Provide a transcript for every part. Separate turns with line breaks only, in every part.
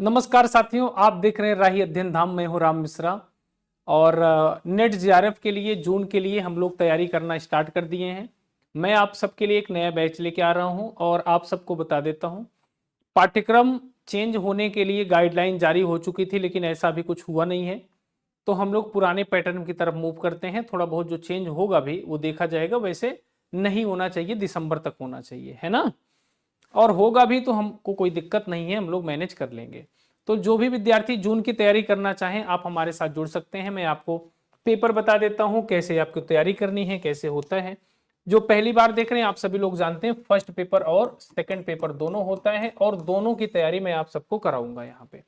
नमस्कार साथियों, आप देख रहे हैं राही अध्ययन धाम। मैं हूं राम मिश्रा और नेट जेआरएफ के लिए जून के लिए हम लोग तैयारी करना स्टार्ट कर दिए हैं। मैं आप सबके लिए एक नया बैच लेके आ रहा हूं और आप सबको बता देता हूं, पाठ्यक्रम चेंज होने के लिए गाइडलाइन जारी हो चुकी थी, लेकिन ऐसा अभी कुछ हुआ नहीं है। तो हम लोग पुराने पैटर्न की तरफ मूव करते हैं। थोड़ा बहुत जो चेंज होगा भी वो देखा जाएगा, वैसे नहीं होना चाहिए, दिसंबर तक होना चाहिए, है ना। और होगा भी तो हमको कोई दिक्कत नहीं है, हम लोग मैनेज कर लेंगे। तो जो भी विद्यार्थी जून की तैयारी करना चाहें आप हमारे साथ जुड़ सकते हैं। मैं आपको पेपर बता देता हूं कैसे आपको तैयारी करनी है, कैसे होता है। जो पहली बार देख रहे हैं आप सभी लोग जानते हैं फर्स्ट पेपर और सेकंड पेपर दोनों होता है और दोनों की तैयारी मैं आप सबको कराऊंगा यहाँ पे,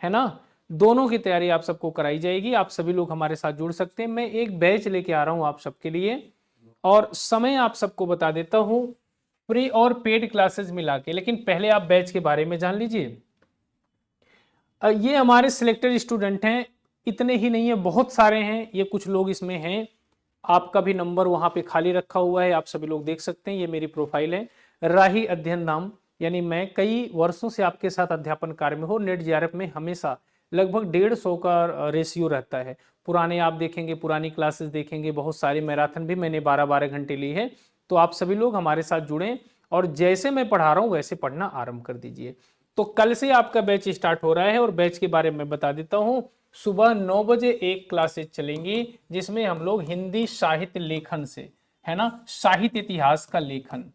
है ना। दोनों की तैयारी आप सबको कराई जाएगी। आप सभी लोग हमारे साथ जुड़ सकते हैं। मैं एक बैच लेके आ रहा हूं आप सबके लिए और समय आप सबको बता देता हूं, फ्री और पेड क्लासेस मिला के। लेकिन पहले आप बैच के बारे में जान लीजिए। ये हमारे सिलेक्टेड स्टूडेंट हैं, इतने ही नहीं है, बहुत सारे हैं। ये कुछ लोग इसमें हैं, आपका भी नंबर वहां पे खाली रखा हुआ है, आप सभी लोग देख सकते हैं। ये मेरी प्रोफाइल है, राही अध्ययन नाम, यानी मैं कई वर्षों से आपके साथ अध्यापन कार्य में हूँ। नेट जेआरएफ में हमेशा लगभग 150 का रेशियो रहता है। पुराने आप देखेंगे, पुरानी क्लासेस देखेंगे, बहुत सारी मैराथन भी मैंने 12-12 घंटे ली है। तो आप सभी लोग हमारे साथ जुड़ें और जैसे मैं पढ़ा रहा हूँ वैसे पढ़ना आरंभ कर दीजिए। तो कल से आपका बैच स्टार्ट हो रहा है और बैच के बारे में बता देता हूं। सुबह 9 बजे एक क्लासेज चलेंगी जिसमें हम लोग हिंदी साहित्य लेखन से, है ना, साहित्य इतिहास का लेखन,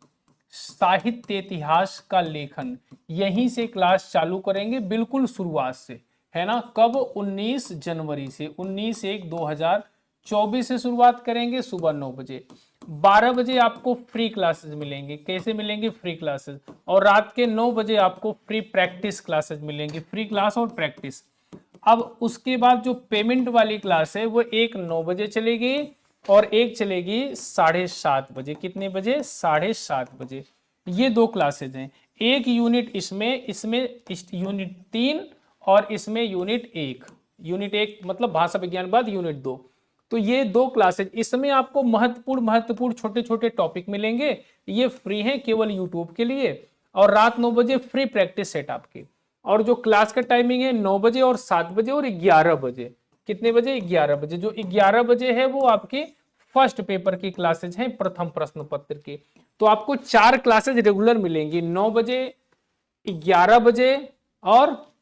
साहित्य इतिहास का लेखन यहीं से क्लास चालू करेंगे, बिल्कुल शुरुआत से, है ना। कब? 19 जनवरी से, 19/1/2024 से शुरुआत करेंगे सुबह 9 बजे। 12 बजे आपको फ्री क्लासेस मिलेंगे। कैसे मिलेंगे? Free classes. और रात के 9 बजे आपको फ्री प्रैक्टिस क्लासेस मिलेंगी, फ्री क्लास और प्रैक्टिस। अब उसके बाद जो पेमेंट वाली क्लास है वो एक 9 बजे चलेगी और एक चलेगी 7:30 बजे। कितने बजे? 7:30 बजे। ये दो क्लासेज हैं। एक यूनिट इसमें इसमें यूनिट 3 और इसमें यूनिट 1। यूनिट 1 मतलब भाषा विज्ञान बाद यूनिट 2। तो ये दो क्लासेज, इसमें आपको महत्वपूर्ण छोटे छोटे टॉपिक मिलेंगे। ये फ्री हैं केवल यूट्यूब के लिए। और रात 9 बजे फ्री प्रैक्टिस सेट आपकी। और जो क्लास का टाइमिंग है 9 बजे और 7 बजे और 11 बजे। कितने बजे? 11 बजे। जो 11 बजे है वो आपकी फर्स्ट पेपर की क्लासेज हैं, प्रथम प्रश्न पत्र की। तो आपको 4 क्लासेज रेगुलर मिलेंगी, 9 बजे, 11 बजे और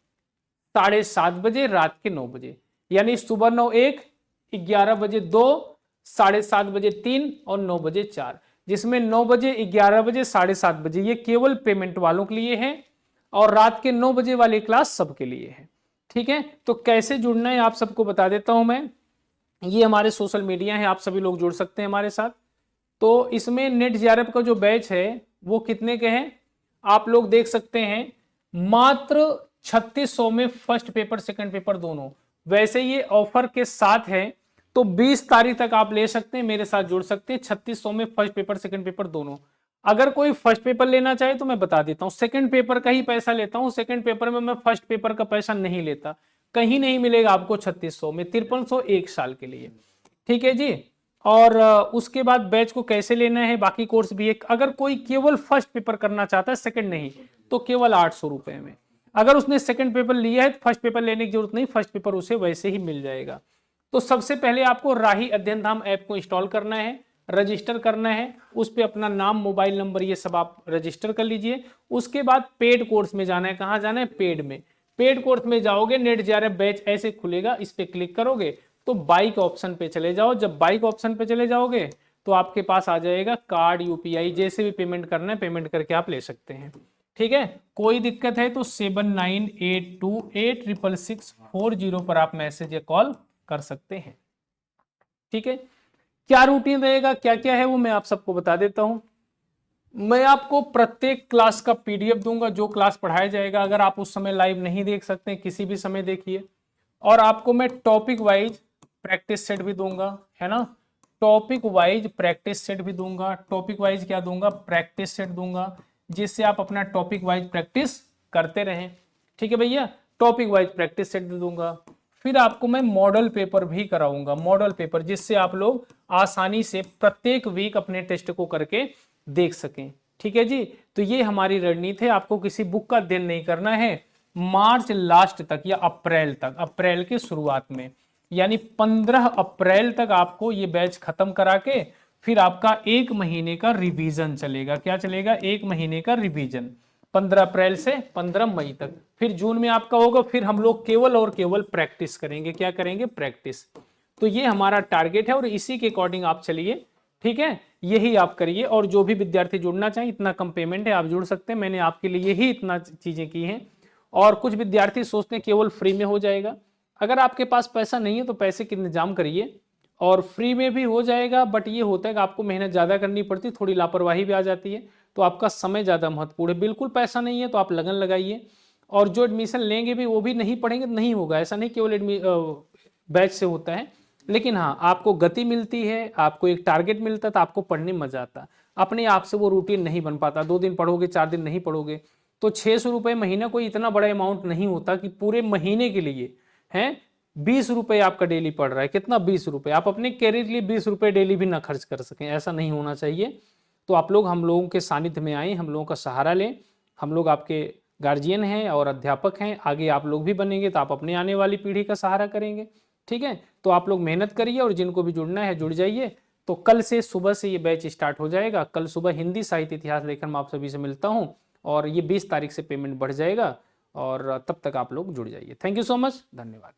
7:30 बजे, रात के 9 बजे। यानी सुबह 9 1, 11 बजे 2, 7:30 बजे 3 और 9 बजे 4। जिसमें 9 बजे, 11 बजे, 7:30 बजे ये केवल पेमेंट वालों के लिए है और रात के 9 बजे वाली क्लास सबके लिए है। ठीक है, तो कैसे जुड़ना है आप सबको बता देता हूं मैं। ये हमारे सोशल मीडिया है, आप सभी लोग जुड़ सकते हैं हमारे साथ। तो इसमें नेट जेआरएफ का जो बैच है वो कितने के हैं आप लोग देख सकते हैं, मात्र 3600 में फर्स्ट पेपर सेकंड पेपर दोनों। वैसे ये ऑफर के साथ है तो 20 तारीख तक आप ले सकते हैं, मेरे साथ जुड़ सकते हैं। 3600 में फर्स्ट पेपर सेकंड पेपर दोनों। अगर कोई फर्स्ट पेपर लेना चाहे तो मैं बता देता हूं, सेकंड पेपर का ही पैसा लेता हूं। सेकंड पेपर में मैं फर्स्ट पेपर का पैसा नहीं लेता, कहीं नहीं मिलेगा आपको 3600 में, 5300 एक साल के लिए। ठीक है जी। और उसके बाद बैच को कैसे लेना है, बाकी कोर्स भी है। अगर कोई केवल फर्स्ट पेपर करना चाहता है, सेकंड नहीं, तो केवल 800 रुपए में। अगर उसने सेकंड पेपर लिया है तो फर्स्ट पेपर लेने की जरूरत नहीं, फर्स्ट पेपर उसे वैसे ही मिल जाएगा। तो सबसे पहले आपको राही अध्ययन धाम ऐप को इंस्टॉल करना है, रजिस्टर करना है। उस पर अपना नाम, मोबाइल नंबर, ये सब आप रजिस्टर कर लीजिए। उसके बाद पेड कोर्स में जाना है। कहाँ जाना है? पेड में। पेड कोर्स में जाओगे, नेट जेआरएफ बैच ऐसे खुलेगा, इस पे क्लिक करोगे तो बाइक ऑप्शन पे चले जाओ। जब बाइक ऑप्शन पे चले जाओगे तो आपके पास आ जाएगा कार्ड, यूपीआई, जैसे भी पेमेंट करना है पेमेंट करके आप ले सकते हैं। ठीक है, कोई दिक्कत है तो 7982866640 पर आप मैसेज या कॉल कर सकते हैं। ठीक है, क्या रूटीन रहेगा, क्या क्या है वो मैं आप सबको बता देता हूं। मैं आपको प्रत्येक क्लास का पीडीएफ दूंगा, जो क्लास पढ़ाया जाएगा। अगर आप उस समय लाइव नहीं देख सकते, किसी भी समय देखिए। और आपको मैं टॉपिक वाइज प्रैक्टिस सेट भी दूंगा, है ना। टॉपिक वाइज प्रैक्टिस सेट भी दूंगा। टॉपिक वाइज क्या दूंगा? प्रैक्टिस सेट दूंगा, जिससे आप अपना टॉपिक वाइज प्रैक्टिस करते रहें। ठीक है भैया, टॉपिक वाइज प्रैक्टिस सेट दूंगा। फिर आपको मैं मॉडल पेपर भी कराऊंगा, मॉडल पेपर, जिससे आप लोग आसानी से प्रत्येक वीक अपने टेस्ट को करके देख सकें। ठीक है जी। तो ये हमारी रणनीति है, आपको किसी बुक का अध्ययन नहीं करना है, मार्च लास्ट तक या अप्रैल तक, अप्रैल के शुरुआत में, यानी 15 अप्रैल तक आपको ये बैच खत्म करा के फिर आपका 1 महीने का रिवीजन चलेगा। क्या चलेगा? 1 महीने का रिवीजन, 15 अप्रैल से 15 मई तक। फिर जून में आपका होगा, फिर हम लोग केवल और केवल प्रैक्टिस करेंगे। क्या करेंगे? प्रैक्टिस। तो ये हमारा टारगेट है और इसी के अकॉर्डिंग आप चलिए, ठीक है, यही आप करिए। और जो भी विद्यार्थी जुड़ना चाहिए, इतना कम पेमेंट है, आप जुड़ सकते हैं। मैंने आपके लिए यही इतना चीजें की हैं। और कुछ विद्यार्थी सोचते हैं केवल फ्री में हो जाएगा। अगर आपके पास पैसा नहीं है तो पैसे का इंतजाम करिए, और फ्री में भी हो जाएगा। बट ये होता है कि आपको मेहनत ज़्यादा करनी पड़ती है, थोड़ी लापरवाही भी आ जाती है, तो आपका समय ज़्यादा महत्वपूर्ण है। बिल्कुल पैसा नहीं है तो आप लगन लगाइए, और जो एडमिशन लेंगे भी वो भी नहीं पढ़ेंगे तो नहीं होगा। ऐसा नहीं केवल बैच से होता है, लेकिन हाँ आपको गति मिलती है, आपको एक टारगेट मिलता है, तो आपको पढ़ने में मजा आता। अपने आप से वो रूटीन नहीं बन पाता। 2 दिन पढ़ोगे, 4 दिन नहीं पढ़ोगे। तो 600 रुपये महीना कोई इतना बड़ा अमाउंट नहीं होता कि पूरे महीने के लिए हैं 20 रुपये आपका डेली पड़ रहा है। कितना? 20 रुपये। आप अपने कैरियर के लिए 20 रुपये डेली भी ना खर्च कर सकें, ऐसा नहीं होना चाहिए। तो आप लोग हम लोगों के सानिध्य में आए, हम लोगों का सहारा लें। हम लोग आपके गार्जियन हैं और अध्यापक हैं, आगे आप लोग भी बनेंगे तो आप अपने आने वाली पीढ़ी का सहारा करेंगे। ठीक है, तो आप लोग मेहनत करिए, और जिनको भी जुड़ना है जुड़ जाइए। तो कल से सुबह से ये बैच स्टार्ट हो जाएगा। कल सुबह हिंदी साहित्य इतिहास लेकर मैं आप सभी से मिलता हूँ, और ये 20 तारीख से पेमेंट बढ़ जाएगा, और तब तक आप लोग जुड़ जाइए। थैंक यू सो मच, धन्यवाद।